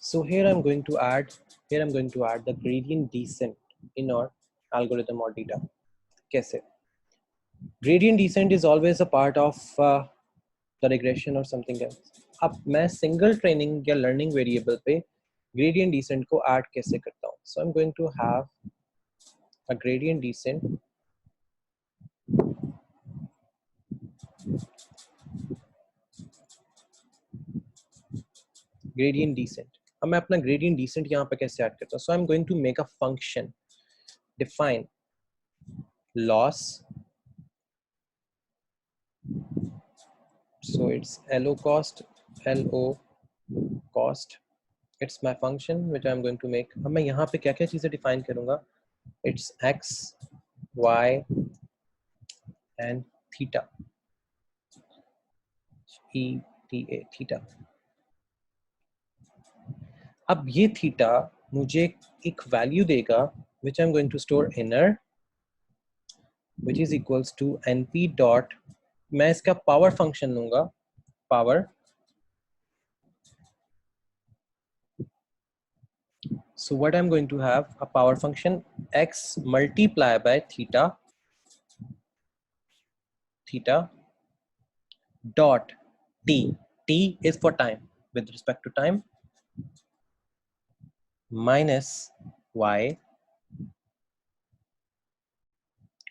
So here I'm going to add the gradient descent in our algorithm or data. कैसे? Gradient descent is always a part of the regression or something else. अब मैं single training या learning variable पे gradient descent को add कैसे करता हूँ? So I'm going to have a gradient descent अब मैं अपना gradient descent यहाँ पे कैसे add करता हूँ? So I'm going to make a function define loss. So it's LO cost, it's my function which I'm going to make. अब मैं यहाँ पे क्या क्या चीजें define करूँगा? It's x, y and theta. theta. अब ये थीटा मुझे एक वैल्यू देगा which I'm going to store inner which is equals to np dot, मैं इसका पावर फंक्शन लूंगा, power. So what I'm going to have a power function x multiply by theta dot t is for time, with respect to time, minus y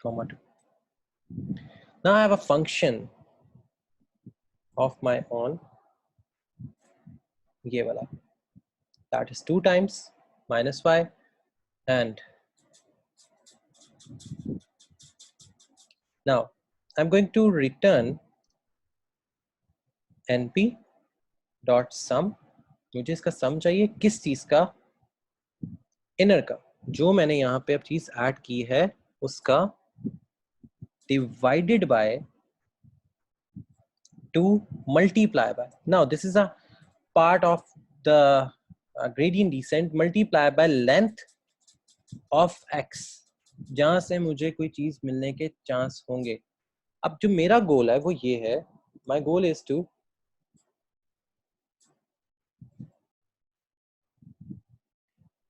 comma 2. Now I have a function of my own, ये वाला, that is 2 times minus y, and now I'm going to return np dot sum. मुझे इसका सम चाहिए किस चीज का? Inner का. जो मैंने यहाँ पे अब चीज ऐड की है उसका divided by 2 multiply by. Now this is a part of the gradient descent, multiply by length of x, जहां से मुझे कोई चीज मिलने के चांस होंगे. अब जो मेरा गोल है वो ये है, my goal is to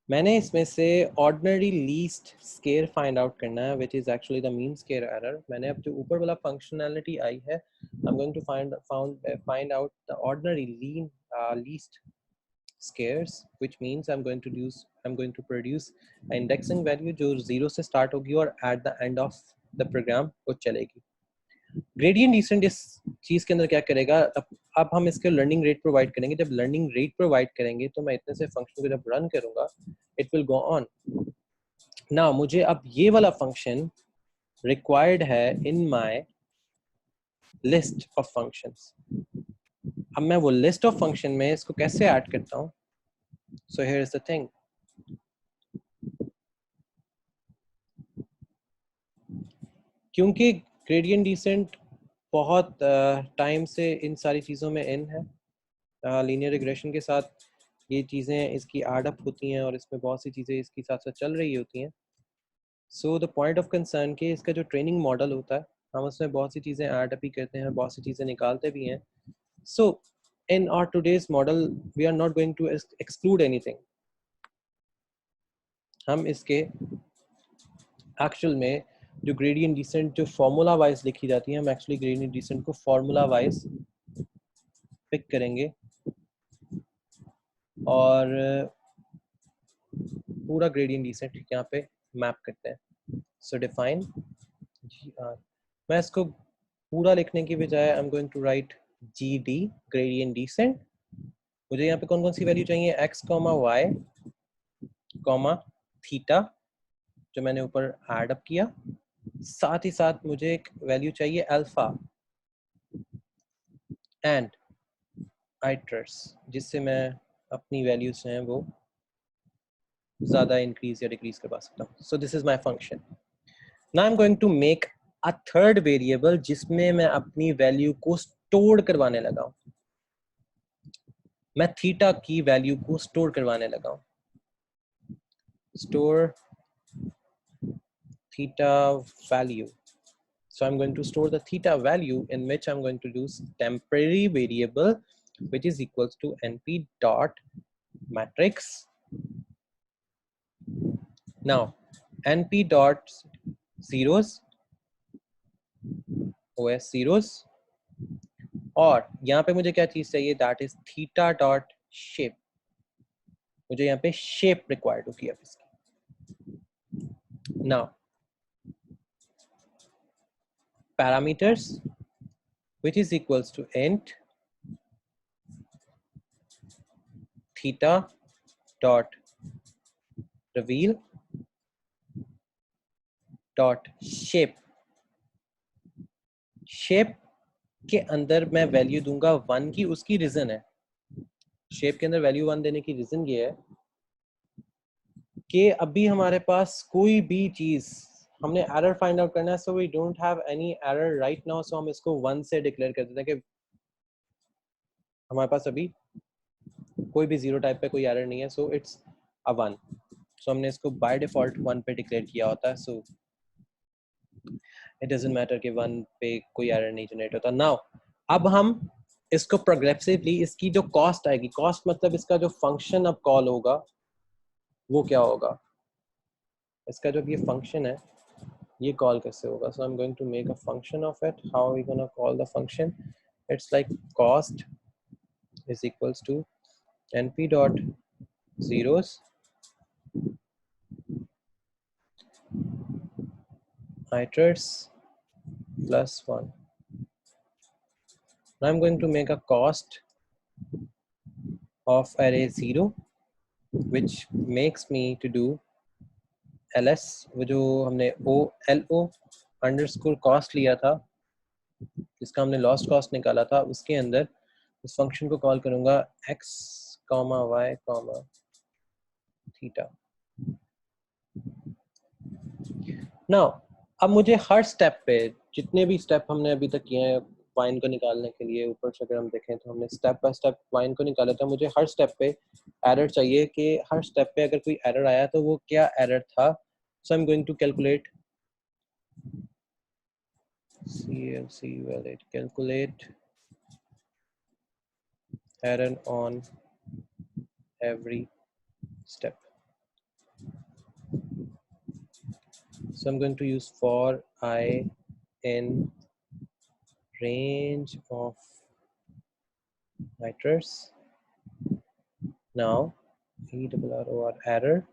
मैंने इसमें से ordinary least square find out करना है, which is actually the mean square error. मैंने अब जो ऊपर वाला functionality आई है, I'm going to find out the ordinary least squares, which means I'm going to produce an indexing value जो 0 से start होगी और at the end of the program वो चलेगी. Gradient descent इस चीज के अंदर क्या करेगा? अब हम इसके लर्निंग रेट प्रोवाइड करेंगे. जब लर्निंग रेट प्रोवाइड करेंगे तो मैं इतने से फंक्शन को जब रन करूंगा it will go on. Now मुझे अब ये वाला फंक्शन रिक्वायर्ड है in my list of functions. अब मैं वो लिस्ट ऑफ फंक्शन में इसको कैसे ऐड करता हूँ? So here is the thing. क्योंकि ग्रेडियंट डिसेंट बहुत टाइम से इन सारी चीज़ों में इन है, लीनियर रिग्रेशन के साथ ये चीज़ें इसकी ऐड अप होती हैं और इसमें बहुत सी चीज़ें इसके साथ साथ चल रही होती हैं. So the point of concern कि इसका जो ट्रेनिंग मॉडल होता है हम उसमें बहुत सी चीज़ें ऐड अप ही करते हैं, बहुत सी चीज़ें निकालते भी हैं. So in our today's model we are not going to exclude anything. हम इसके एक्चुअल में जो ग्रेडियंट डिसेंट जो फॉर्मूला वाइज लिखी जाती है, हम एक्चुअली ग्रेडियंट डिसेंट को फॉर्मूला वाइज पिक करेंगे और पूरा ग्रेडियंट डिसेंट यहाँ पे मैप करते हैं. सो डिफाइन मैं इसको पूरा लिखने की बजाय I am going to write GD gradient descent. मुझे यहाँ पे कौन कौन सी वैल्यू चाहिए? x, y, थीटा जो मैंने ऊपर ऐड अप किया. साथ ही साथ मुझे एक वैल्यू चाहिए अल्फा एंड आइटर्स, जिससे मैं अपनी वैल्यूज हैं वो ज़्यादा इंक्रीज या डिक्रीज करवा सकता हूँ. So this is my function. Now I am going to make a third variable जिसमें मैं अपनी वैल्यू को स्टोर करवाने लगा हूँ. मैं थीटा की वैल्यू को स्टोर करवाने लगा हूँ. Store theta value. So I'm going to store the theta value in which I'm going to use temporary variable which is equals to np dot matrix. Now np dot zeros os zeros, और यहाँ पे मुझे क्या चीज चाहिए, that is theta dot shape. मुझे यहाँ पे शेप रिक्वायर्ड होगी अब इसकी. Now parameters which is equals to int theta dot reveal dot shape. Shape के अंदर मैं वैल्यू दूंगा 1 की, उसकी रीजन है, शेप के अंदर वैल्यू 1 देने की रीजन ये है कि अभी हमारे पास कोई भी चीज, हमने एरर फाइंड आउट करना है, so we don't have any error right now, so हम इसको 1 से डिक्लेयर कर देते हैं कि हमारे पास अभी कोई भी जीरो टाइप पे कोई एरर नहीं है, सो इट्स अ 1. सो हमने इसको बाय डिफॉल्ट 1 पे डिक्लेयर किया होता है, सो इट डजंट मैटर कि 1 पे कोई एरर नहीं जनरेट होता. नाउ अब हम इसको प्रोग्रेसिवली, इसकी जो कॉस्ट आएगी, कॉस्ट मतलब इसका जो फंक्शन अब कॉल होगा वो क्या होगा, इसका जो ये फंक्शन है ये कॉल कैसे होगा. So I am going to make a function of it. How are we gonna call the function, it's like cost is equals to np dot zeros iters plus 1. Now I'm going to make a cost of array 0 which makes me to do ls, वो जो हमने lo underscore cost लिया था, जिसका हमने lost cost निकाला था, उसके अंदर इस फंक्शन को कॉल करूंगा x, y, थीटा. नाउ अब मुझे हर स्टेप पे, जितने भी स्टेप हमने अभी तक किए हैं वाइन को निकालने के लिए, ऊपर से अगर हम देखें तो हमने स्टेप बाय स्टेप वाइन को निकाला था, मुझे हर स्टेप पे एरर चाहिए कि हर स्टेप पे अगर कोई एरर आया तो वो क्या एरर था. So I am going to calculate CLC valid calculate error on every step. So I'm going to use for I in range of iterators. Now ERROR error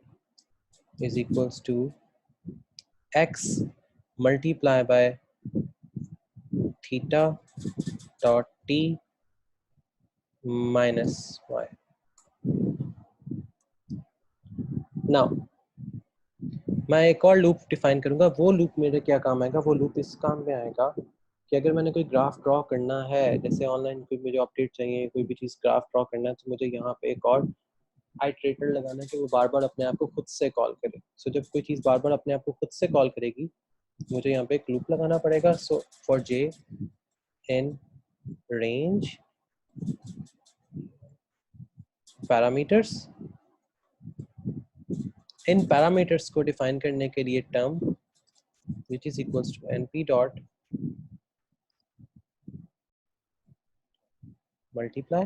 is equals to x multiply by theta dot t minus y. Now मैं एक और loop define करूंगा. वो loop मेरे क्या काम आएगा, वो लूप इस काम में आएगा कि अगर मैंने कोई ग्राफ ड्रॉ करना है, जैसे ऑनलाइन कोई मुझे अपडेट चाहिए, कोई भी चीज़ ग्राफ ड्रॉ करना है, तो मुझे यहाँ पे एक और आइटरेटर लगाना है कि वो बार बार अपने आप को खुद से कॉल करे. सो जब कोई चीज़ बार बार अपने आप को खुद से कॉल करेगी, मुझे यहाँ पे एक लूप लगाना पड़ेगा. So for j in range parameters, in parameters को डिफाइन करने के लिए term which is equals to np dot multiply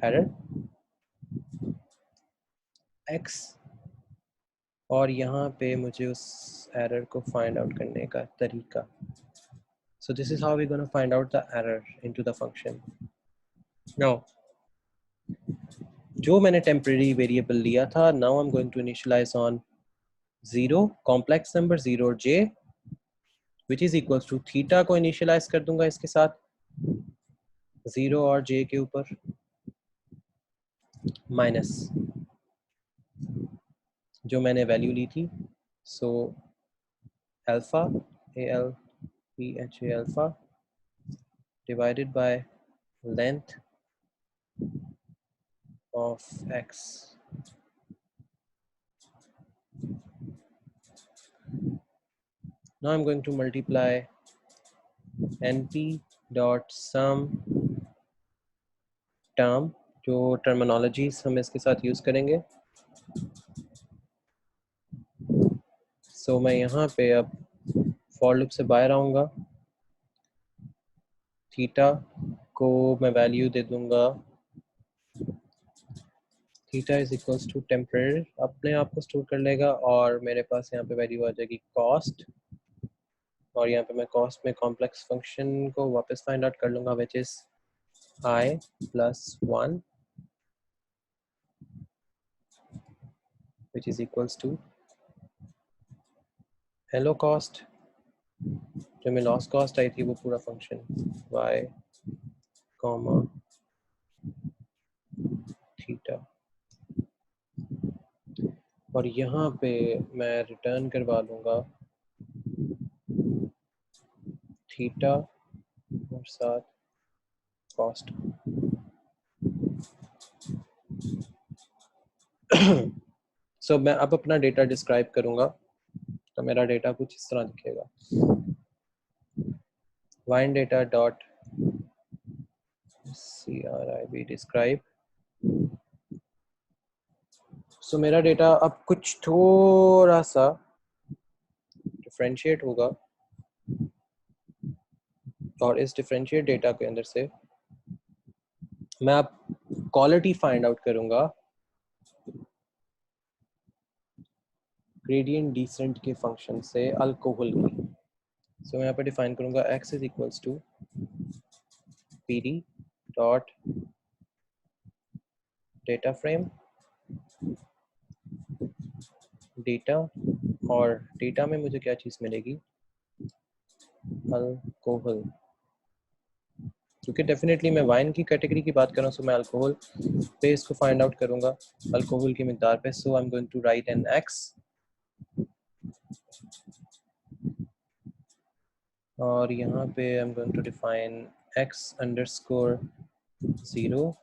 error x, और यहाँ पे मुझे उस एरर को फाइंड आउट करने का तरीका. So this is how we're going to find out the error into the function. Now जो मैंने temporary variable लिया था, now I'm going to initialize on 0 complex number 0 j which is equals to theta को initialize कर दूंगा इसके साथ 0 और j के ऊपर माइनस जो मैंने वैल्यू ली थी. So alpha ALPHA alpha divided by length of x. Now I'm going to multiply np dot sum term, जो टर्मिनोलॉजीज हम इसके साथ यूज करेंगे. सो मैं यहाँ पे अब फॉर लूप से बाहर आऊँगा, थीटा को मैं वैल्यू दे दूंगा theta is equals to temporary, अपने आप को स्टोर कर लेगा, और मेरे पास यहाँ पे वैल्यू आ जाएगी कॉस्ट, और यहाँ पे मैं कॉस्ट में कॉम्प्लेक्स फंक्शन को वापस फाइंड आउट कर लूंगा which is I plus 1 which is equals to hello cost, जो में लॉस कॉस्ट आई थी वो पूरा फंक्शन y कॉमा थीटा, और यहाँ पे मैं रिटर्न करवा लूँगा थीटा और साथ कॉस्ट। सो मैं अब अपना डेटा डिस्क्राइब करूँगा, तो मेरा डेटा कुछ इस तरह दिखेगा, wine data dot CRIB describe. So मेरा डेटा अब कुछ थोड़ा सा डिफरेंशिएट होगा, और इस डिफरेंशिएट डेटा के अंदर से मैं अब क्वालिटी फाइंड आउट करूंगा ग्रेडियंट डिसेंट के फंक्शन से अल्कोहल की। सो मैं यहाँ पे डिफाइन करूंगा x is equals to PD dot data frame data, और डेटा में मुझे क्या चीज़ मिलेगी, अल्कोहल, क्योंकि डेफिनेटली मैं वाइन की कैटेगरी की बात कर रहा हूँ, सो मैं अल्कोहल पे इसको फाइंड आउट करूंगा अल्कोहल की मिकदार पे। So I am going to write an x, और यहाँ पे I am going to define x underscore 0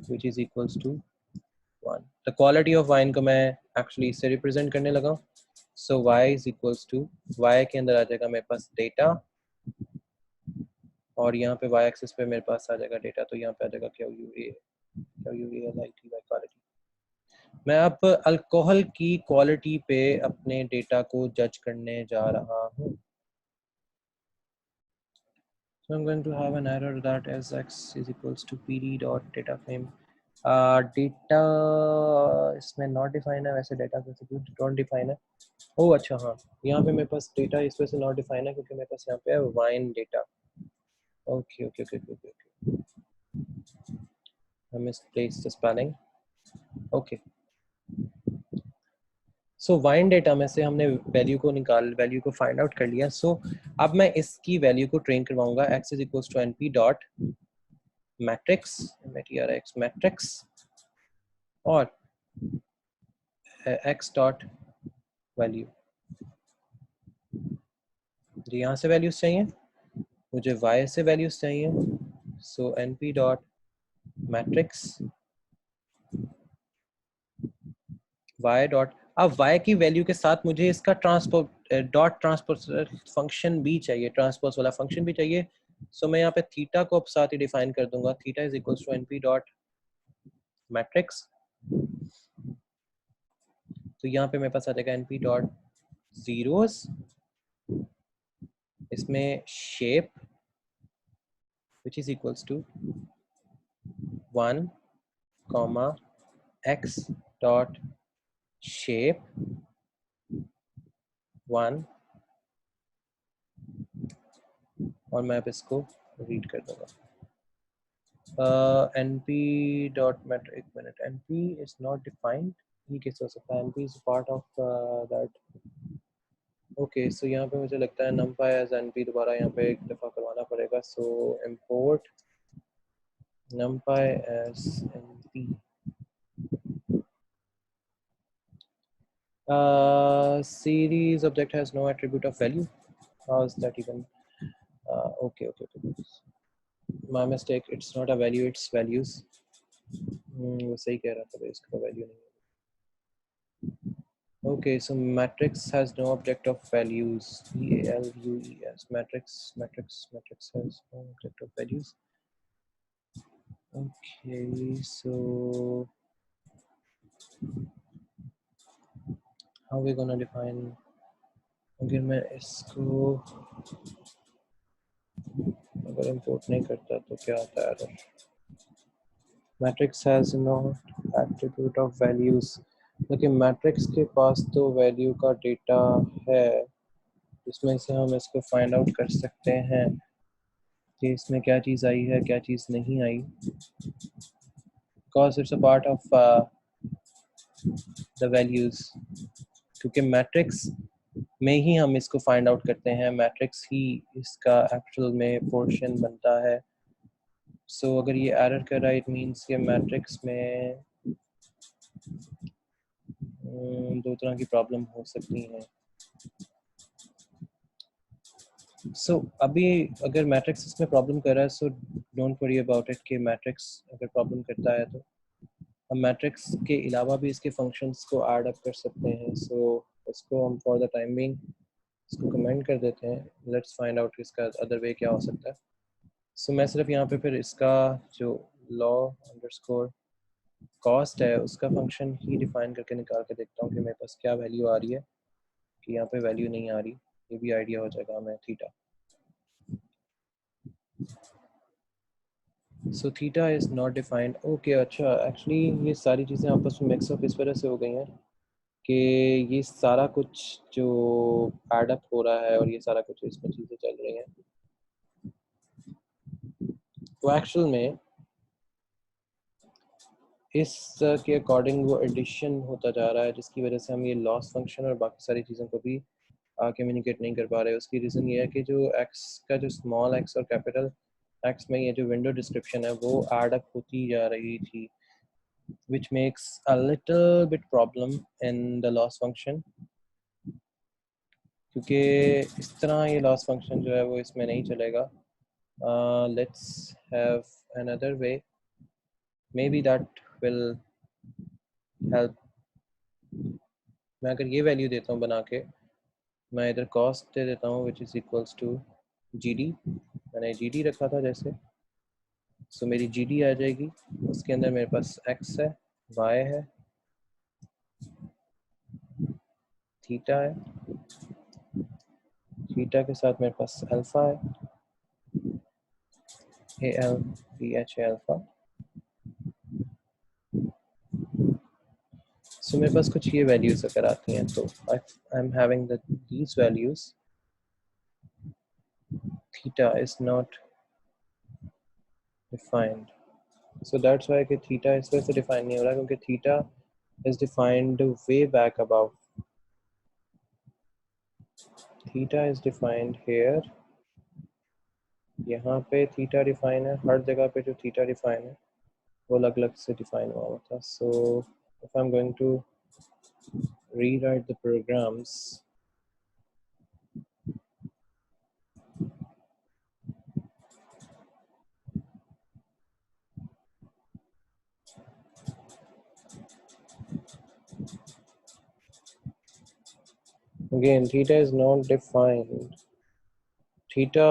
which is equals to 1। the quality of wine को मैं एक्चुअली इससे रिप्रेजेंट करने लगा, सो y is equals to, y के अंदर आ जाएगा मेरे पास डेटा, और यहाँ पे y एक्सिस पे मेरे पास आ जाएगा डेटा, तो यहाँ पे आ जाएगा QUALITY क्वालिटी। मैं अब अल्कोहल की क्वालिटी पे अपने डेटा को जज करने जा रहा हूँ। So I'm going to have an error that as x is equals to PD dot data frame। Data इसमें नॉट डिफाइन है, वैसे डेटा डोंट डिफाइन है। ओह अच्छा हाँ, यहाँ पे मेरे पास डेटा इस वजह से नॉट डिफाइन है क्योंकि मेरे पास यहाँ पे है wine data. Okay okay okay okay okay, I misplaced the spelling. Okay, so wine data में से हमने वैल्यू को फाइंड आउट कर लिया। सो अब मैं इसकी वैल्यू को ट्रेन करवाऊंगा x is equals to np dot matrix matrix matrix और x डॉट वैल्यू। मुझे यहाँ से वैल्यूज चाहिए, मुझे y से वैल्यूज चाहिए, सो np dot matrix y dot, अब y की वैल्यू के साथ मुझे इसका ट्रांसपोर्ट डॉट ट्रांसपोर्ट फंक्शन भी चाहिए, ट्रांसपोज वाला फंक्शन भी चाहिए। सो मैं यहाँ पे थीटा को अब साथ ही डिफाइन कर दूंगा, theta is equals to np dot matrix, तो यहाँ पे मेरे पास आ जाएगा np डॉट जीरोस, इसमें shape which is equals to 1 comma x dot shape 1, और मैं अब इसको रीड कर दूंगा np dot matrix, एक minute, np is not defined, ये कैसे हो सकता है, np is part of that। Okay, so यहाँ पे मुझे लगता है numpy as np दोबारा यहाँ पे एक दफ़ा करवाना पड़ेगा, सो import numpy as np। series object has no attribute of value, how is that even? Okay, my mistake, it's not a value, it's values। वो सही कह रहा था भाई, इसका वैल्यू नहीं है। Okay, so matrix has no object of values, VALUES, matrix has no object of values। Okay, so how we gonna define, अगर मैं इसको अगर इंपोर्ट नहीं करता तो क्या आता है error? Matrix has no attribute of values. देखिए मैट्रिक्स के पास तो वैल्यू का डेटा है जिसमें से हम इसको फाइंड आउट कर सकते हैं कि इसमें क्या चीज़ आई है क्या चीज़ नहीं आई, because it's a part of the values. क्योंकि मैट्रिक्स में ही हम इसको फाइंड आउट करते हैं, मैट्रिक्स ही इसका एक्चुअल में पोर्शन बनता है। सो अगर ये एरर कर रहा है इट मीन्स ये मैट्रिक्स में दो तरह की प्रॉब्लम हो सकती हैं। सो अभी अगर मैट्रिक्स इसमें प्रॉब्लम कर रहा है so don't worry about it कि मैट्रिक्स अगर प्रॉब्लम करता है तो हम मैट्रिक्स के अलावा भी इसके फंक्शंस को ऐड अप कर सकते हैं। सो इसको हम फॉर द टाइम बिंग इसको कमेंट कर देते हैं। लेट्स फाइंड आउट इसका अदर वे क्या हो सकता है। सो मैं सिर्फ यहाँ पे फिर इसका जो लॉ अंडरस्कोर कॉस्ट है उसका फंक्शन ही डिफाइन करके निकाल के देखता हूँ कि मेरे पास क्या वैल्यू आ रही है कि यहाँ पे वैल्यू नहीं आ रही। ये भी आइडिया हो जाएगा हमें theta. So theta is not defined. Okay अच्छा एक्चुअली ये सारी चीज़ें आपस में मिक्सअप इस वजह से हो गई हैं कि ये सारा कुछ जो एडअप हो रहा है और ये सारा कुछ इसमें चीज़ें चल रही हैं तो एक्चुअल में इस के अकॉर्डिंग वो एडिशन होता जा रहा है जिसकी वजह से हम ये लॉस फंक्शन और बाकी सारी चीज़ों को भी कम्युनिकेट नहीं कर पा रहे। उसकी रीज़न ये है कि जो एक्स का जो स्मॉल एक्स और कैपिटल एक्स में ये जो विंडो डिस्क्रिप्शन है वो ऐड अप होती जा रही थी which makes a little bit problem in the loss function क्योंकि इस तरह ये loss function जो है वो इसमें नहीं चलेगा। let's have another way maybe that will help। मैं अगर ये वैल्यू देता हूँ बना के मैं इधर कॉस्ट दे देता हूँ which is equals to G D. मैंने जी डी रखा था जैसे सो मेरी जी डी आ जाएगी। उसके अंदर मेरे पास एक्स है वाई है थीटा है थीटा के साथ मेरे पास अल्फ़ा है A L P H A alpha. So मेरे पास कुछ ये वैल्यूज अगर आती हैं तो I am having these values theta is not defined. So that's why कि थीटा इस वजह से डिफाइन नहीं हो रहा क्योंकि theta is defined way back about. Theta is defined here यहाँ पे थीटा डिफाइन है हर जगह पे जो थीटा डिफाइन है वो अलग अलग से डिफाइन हुआ था। So if I am going to rewrite the programs again theta is not defined। Theta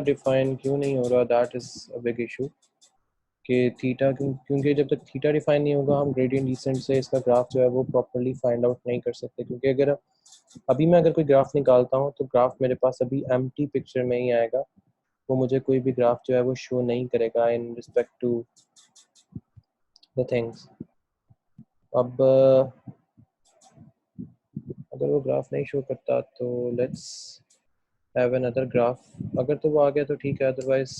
define क्यों नहीं हो रहा that is a big issue कि थीटा क्योंकि जब तक थीटा डिफाइन नहीं होगा हम ग्रेडियंट डिसेंट से इसका ग्राफ जो है वो प्रॉपर्ली फाइंड आउट नहीं कर सकते। क्योंकि अगर अभी मैं अगर कोई ग्राफ निकालता हूँ तो ग्राफ मेरे पास अभी एम्प्टी पिक्चर में ही आएगा, वो मुझे कोई भी ग्राफ जो है वो शो नहीं करेगा in respect to the things. अब अगर वो ग्राफ नहीं शो करता तो लेट्स हैव अनदर ग्राफ। अगर तो वो आ गया तो ठीक है otherwise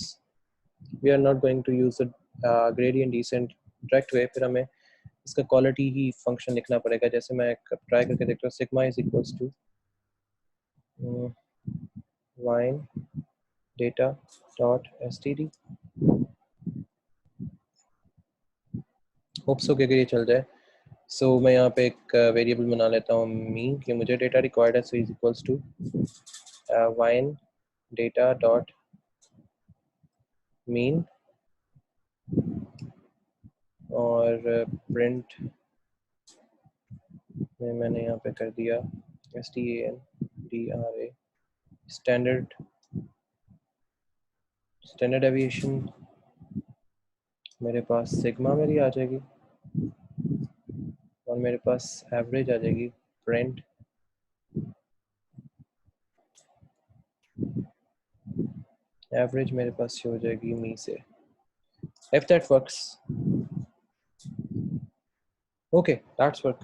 we are not going to use gradient descent direct way. फिर हमें इसका क्वालिटी ही फंक्शन लिखना पड़ेगा। जैसे मैं ट्राई करके देखता हूँ sigma is equals to wine data dot S T D. Hopes हो कि अगर ये चल जाए। सो मैं यहाँ पे एक वेरिएबल बना लेता हूँ मीन कि मुझे डेटा रिक्वायर्ड है। So is equals to wine data dot mean और प्रिंट में मैंने यहाँ पे कर दिया S T A N D R A standard standard deviation मेरे पास सिग्मा मेरी आ जाएगी और मेरे पास एवरेज आ जाएगी प्रिंट एवरेज मेरे पास शो हो जाएगी मी से, if that works. Okay, that's work.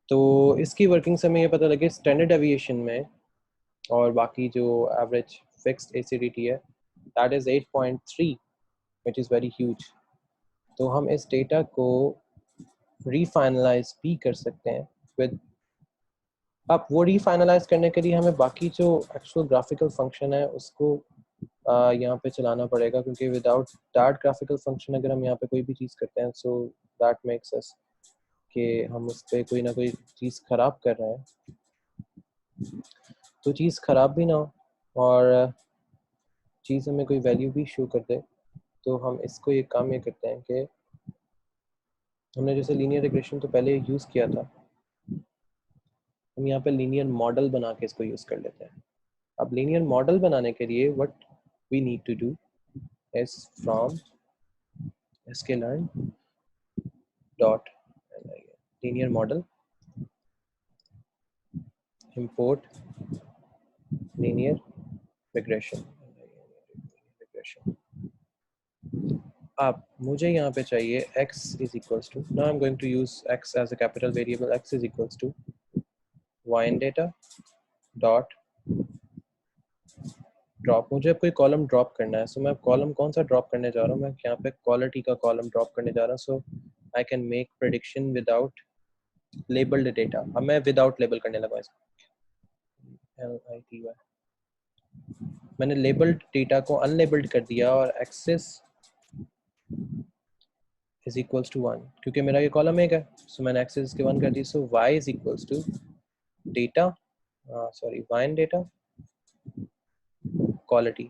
तो इसकी वर्किंग से हमें ये पता लगे स्टैंडर्ड डेविएशन में और बाकी जो एवरेज फिक्स्ड एसिडिटी है that is 8.3 which is very huge. तो हम इस डेटा को रीफाइनलाइज भी कर सकते हैं विद, अब वो रीफाइनलाइज करने के लिए हमें बाकी जो एक्चुअल ग्राफिकल फंक्शन है उसको यहाँ पे चलाना पड़ेगा, क्योंकि विदाउट दैट ग्राफिकल फंक्शन अगर हम यहाँ पे कोई भी चीज़ करते हैं सो दैट मेक्स अस कि हम उस पर कोई ना कोई चीज़ ख़राब कर रहे हैं, तो चीज़ ख़राब भी ना हो और चीज़ हमें कोई वैल्यू भी शो कर दे। तो हम इसको ये काम ये करते हैं कि हमने जैसे लीनियर रिग्रेशन तो पहले यूज़ किया था, हम यहाँ पे लीनियर मॉडल बना के इसको यूज़ कर लेते हैं। अब लीनियर मॉडल बनाने के लिए what we need to do is from sklearn dot linear model import linear regression। अब मुझे यहाँ पे चाहिए x is equals to, now I'm going to use x as a capital variable, x is equals to wine data dot drop. मुझे अब कोई column drop करना है, सो मैं कॉलम कौन सा ड्रॉप करने जा रहा हूँ, मैं यहाँ पे क्वालिटी का कॉलम ड्रॉप करने जा रहा हूँ। So I can make prediction without labelled data. अब मैं विदाउट लेबल करने लगा इसको, LITY, मैंने लेबल्ड डेटा को अनलेबल्ड कर दिया और एक्सेस इज इक्वल्स टू 1, क्योंकि मेरा ये कॉलम एक है, सो मैंने एक्सेस के 1 कर दी। So y is equals to data, sorry wine data quality.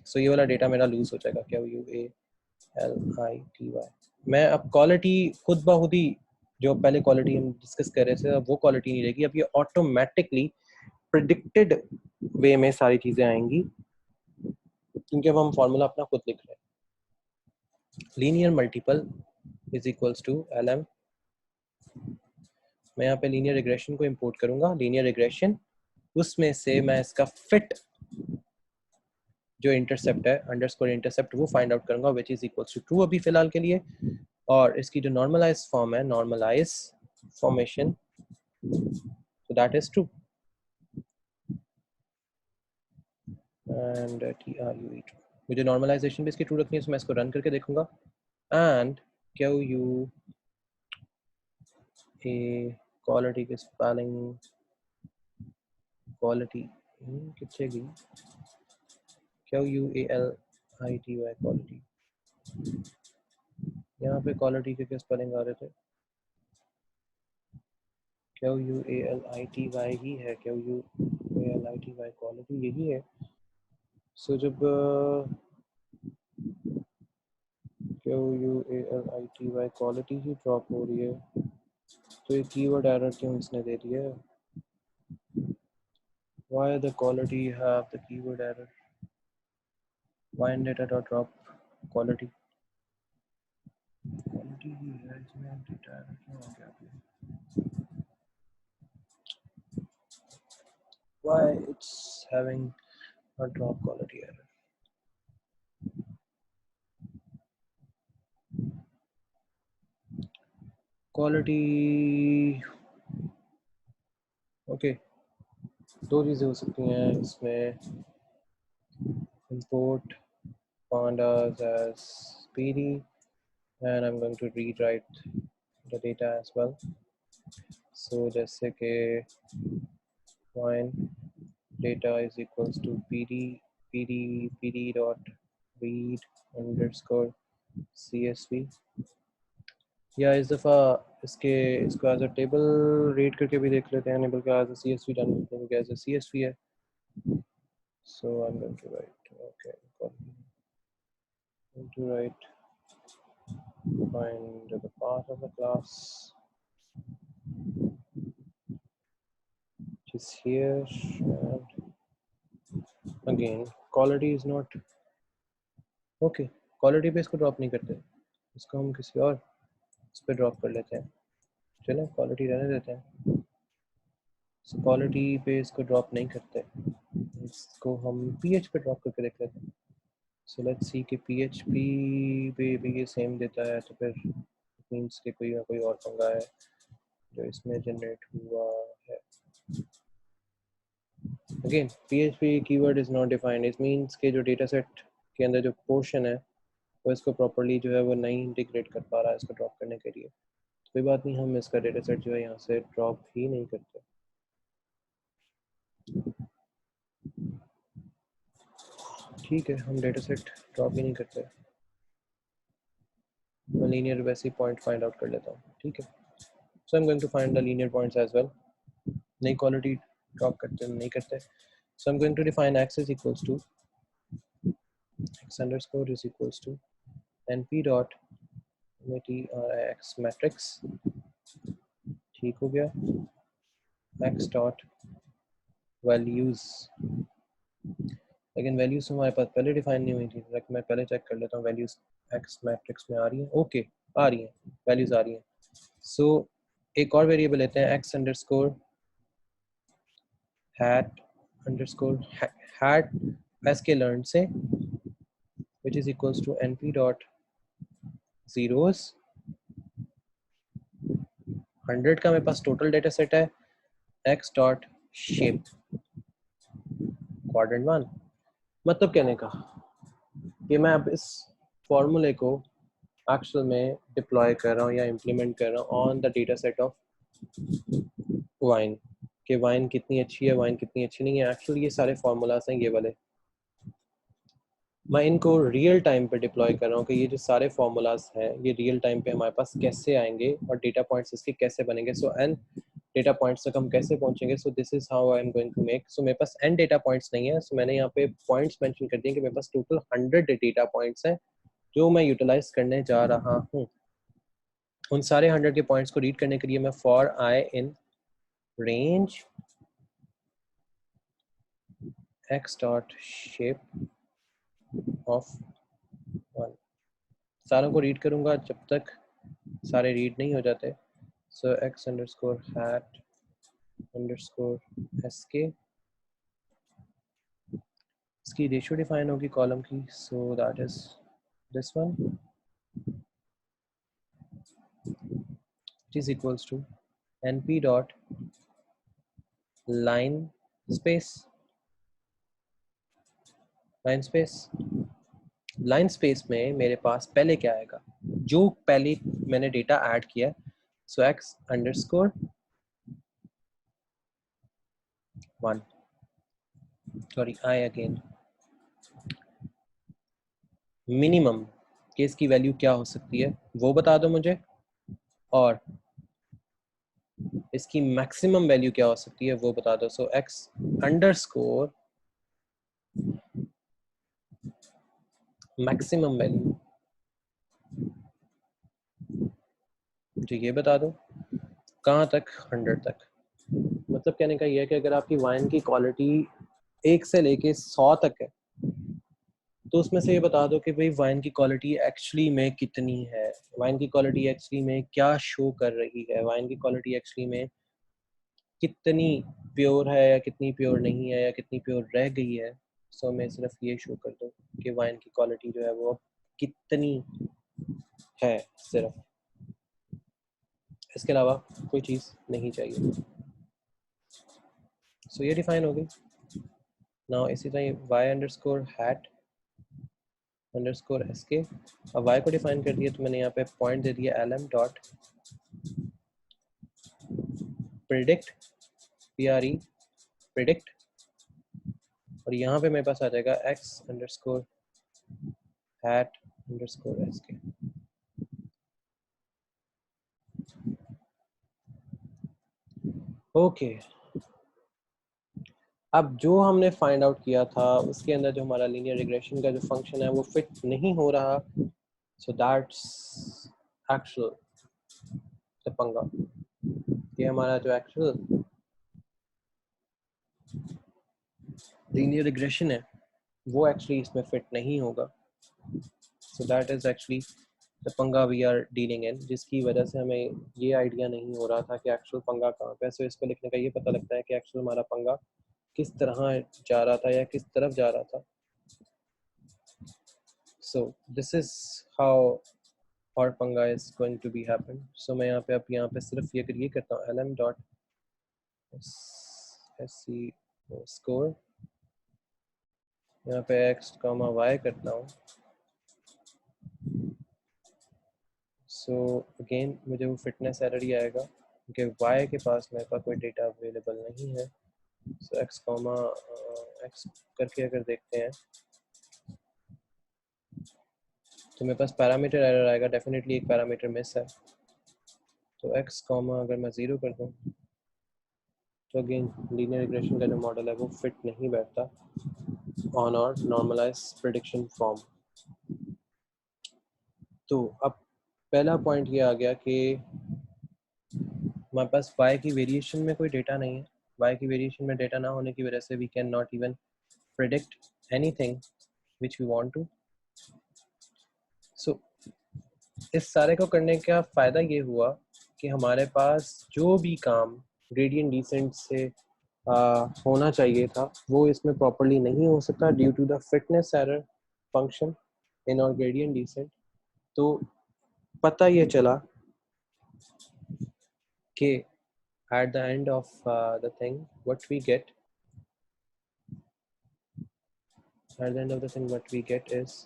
So ये वाला डेटा मेरा लूज हो जाएगा, क्या QUALITY। मैं अब क्वालिटी खुद ब खुद ही, जो पहले क्वालिटी हम डिस्कस कर रहे थे अब वो क्वालिटी नहीं रहेगी, अब ये ऑटोमेटिकली प्रिडिक्टेड वे में सारी चीज़ें आएंगी, क्योंकि अब हम फॉर्मूला अपना खुद लिख रहे हैं। Linear multiple is equals to LM, मैं यहाँ पे लीनियर रिग्रेशन को इंपोर्ट करूंगा, लीनियर रिग्रेशन, उसमें से मैं इसका फिट जो इंटरसेप्ट है अंडरस्कोर इंटरसेप्ट वो फाइंड आउट करूंगा which is equals to true अभी फिलहाल के लिए, और इसकी जो नॉर्मलाइज फॉर्म है normalize formation, so that is true and TRUE true। मुझे नॉर्मलाइजेशन भी इसकी ट्रू रखनी है, तो मैं इसको रन करके देखूंगा एंड QUA क्वालिटी की स्पेलिंग क्वालिटी कितने गई, QUALITY क्वालिटी, यहाँ पे क्वालिटी के क्या स्पेलिंग आ रहे थे, QUALITY ही है, QUALITY क्वालिटी यही है। सो जब QUALITY क्वालिटी ही ड्रॉप हो रही है तो ये कीवर्ड एरर क्यों इसने दे दिया है, why the quality have the keyword error, wine data dot drop quality, quality ही है इसमें डेटा एरर क्यों आ गया, why it's having a drop quality error। Quality okay, दो चीज़ें हो सकती हैं इसमें, import pandas as PD and I'm going to rewrite the data as well। so जैसे कि wine data is equals to PD dot read underscore CSV, या इस दफ़ा इसको एज अ टेबल रीड करके भी देख लेते हैं, नहीं बल्कि एज अ CSV डन करते हैं, क्योंकि एज अ CSV है। so I'm going to write okay, going to write find the path of the class which is here, and again quality is not okay, quality पे इसको drop नहीं करते, इसको हम किसी और इस पे ड्रॉप कर लेते हैं, चलो क्वालिटी रहने देते हैं, क्वालिटी पे इसको ड्रॉप नहीं करते। इसको हम PH पे ड्रॉप करके देख लेते हैं। सो लेट्स सी कि PHP पे भी ये सेम देता है, तो फिर मीन्स के कोई ना कोई और पंगा है जो इसमें जनरेट हुआ है। Again PHP keyword is not defined, it means के जो डेटा सेट के अंदर जो पोर्शन है वो इसको प्रॉपर्ली जो है वो नहीं इंटीग्रेट कर पा रहा है इसको ड्रॉप करने के लिए। तो कोई बात नहीं, हम इसका डेटा सेट जो है यहाँ से ड्रॉप ही नहीं करते। ठीक है, हम डेटा सेट ड्रॉप ही नहीं करते, मैं लीनियर वैसे ही पॉइंट फाइंड आउट कर लेता हूँ। ठीक है, so I am going to find the linear points as well. नई क्वालिटी ड्रॉप करते नहीं करते। So I am going to define x is equals to x underscore is equals to np dot x matrix. ठीक हो गया, x dot values, लेकिन values हमारे पास पहले डिफाइन नहीं हुई थी। मैं पहले चेक कर लेता हूँ वैल्यूज x मैट्रिक्स में आ रही हैं। ओके आ रही हैं, वैल्यूज आ रही हैं। सो एक और वेरिएबल लेते हैं x underscore hat underscore hat S के लर्न से which is equals to np dot zeros 100 का मेरे पास टोटल डेटा सेट है, x डॉट शेप क्वाड्रेंट 1। मतलब कहने का कि मैं अब इस फॉर्मूले को एक्चुअल में डिप्लॉय कर रहा हूँ या इम्प्लीमेंट कर रहा हूँ on the data set of wine, कि वाइन कितनी अच्छी है, वाइन कितनी अच्छी नहीं है। एक्चुअली ये सारे फार्मूलाज हैं ये वाले, मैं इनको रियल टाइम पे डिप्लॉय कर रहा हूँ कि ये जो सारे फार्मूलाज हैं ये रियल टाइम पे हमारे पास कैसे आएंगे और डेटा पॉइंट्स इसके कैसे बनेंगे। सो एन डेटा पॉइंट्स तक हम कैसे पहुंचेंगे। So this is how I am going to make. So मेरे पास एन डेटा पॉइंट्स नहीं है, सो मैंने यहाँ पे पॉइंट्स मेंशन कर दिए कि मेरे पास टोटल 100 डेटा पॉइंट्स हैं जो मैं यूटिलाइज करने जा रहा हूँ। उन सारे 100 के पॉइंट्स को रीड करने के लिए मैं for I in range x dot shape of 1 सारों को रीड करूंगा जब तक सारे रीड नहीं हो जाते। So x underscore hat underscore sk, इसकी रेशियो डिफाइन होगी कॉलम की, so that is this one is equals to np dot line space line space line space में मेरे पास पहले क्या आएगा, जो पहले मैंने डेटा ऐड किया। सो x underscore 1 sorry I again minimum कि इसकी वैल्यू क्या हो सकती है वो बता दो मुझे, और इसकी मैक्सिमम वैल्यू क्या हो सकती है वो बता दो। सो x अंडरस्कोर मैक्सिमम वैल्यू मुझे ये बता दो कहाँ तक, 100 तक। मतलब कहने का ये है कि अगर आपकी वाइन की क्वालिटी 1 से लेके 100 तक है तो उसमें से ये बता दो कि भाई वाइन की क्वालिटी एक्चुअली में कितनी है, वाइन की क्वालिटी एक्चुअली में क्या शो कर रही है, वाइन की क्वालिटी एक्चुअली में कितनी प्योर है या कितनी प्योर नहीं है या कितनी प्योर रह गई है। सो मैं सिर्फ ये शो कर दूँ कि वाइन की क्वालिटी जो है वो कितनी है, सिर्फ इसके अलावा कोई चीज़ नहीं चाहिए। सो ये डिफाइन हो गई। नाउ इसी तरह y underscore hat underscore sk, अब y को डिफाइन कर दिया तो मैंने यहाँ पे पॉइंट दे दिया lm dot predict pre predict, और यहाँ पे मेरे पास आ जाएगा x underscore hat underscore sk। Okay, अब जो हमने फाइंड आउट किया था उसके अंदर जो हमारा लीनियर रिग्रेशन का जो फंक्शन है वो फिट नहीं हो रहा। सो दैट्स एक्चुअल द पंगा, ये हमारा जो एक्चुअल लीनियर रिग्रेशन है वो एक्चुअली इसमें फिट नहीं होगा। सो दैट इज एक्चुअली द पंगा वी आर डीलिंग इन, जिसकी वजह से हमें ये आइडिया नहीं हो रहा था कि एक्चुअल पंगा कहाँ पे है। सो इसको लिखने का ये पता लगता है कि एक्चुअल हमारा पंगा किस तरह जा रहा था या किस तरफ जा रहा था. So this is how और पंगा is going to be happen. So मैं यहाँ पे सिर्फ ये करता हूँ lm dot sc score, यहाँ पे x, y करता हूँ. So again मुझे वो फिटनेस एरर ही आएगा क्योंकि y के पास मेरे पास कोई डेटा अवेलेबल नहीं है. So x, x करके अगर देखते हैं तो मेरे पास पैरामीटर एरर आएगा. डेफिनेटली एक पैरामीटर मिस है. तो x, अगर मैं 0 कर दूँ तो अगेन लीनियर रिग्रेशन का जो मॉडल है वो फिट नहीं बैठता ऑन और नॉर्मलाइज प्रेडिक्शन फॉर्म. तो अब पहला पॉइंट ये आ गया कि हमारे पास y की वेरिएशन में कोई डेटा नहीं है. y की वेरिएशन में डेटा ना होने की वजह से we can not even predict anything which we want to. So इस सारे को करने का फ़ायदा ये हुआ कि हमारे पास जो भी काम ग्रेडियंट डिसेंट से होना चाहिए था वो इसमें प्रॉपर्ली नहीं हो सका due to the fitness error function in और ग्रेडियंट डिसेंट. तो पता ये चला कि at the end of the thing what we get is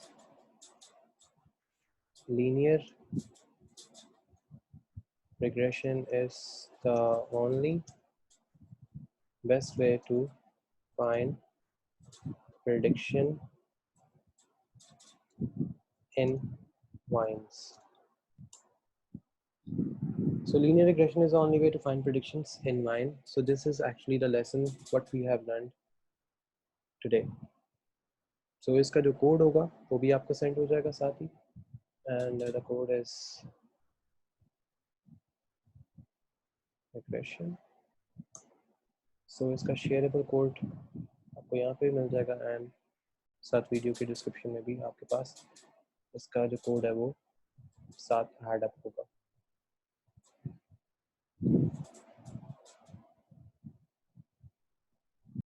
linear regression is the only best way to find prediction in vines. So linear regression is the only way to find predictions in vine. So this is actually the lesson what we have learned today. So इसका जो code होगा वो भी आपको send हो जाएगा साथ ही. And the code is regression. So इसका शेयरेबल कोड आपको यहाँ पे मिल जाएगा एंड साथ वीडियो के डिस्क्रिप्शन में भी आपके पास इसका जो कोड है वो साथ ऐड अप होगा.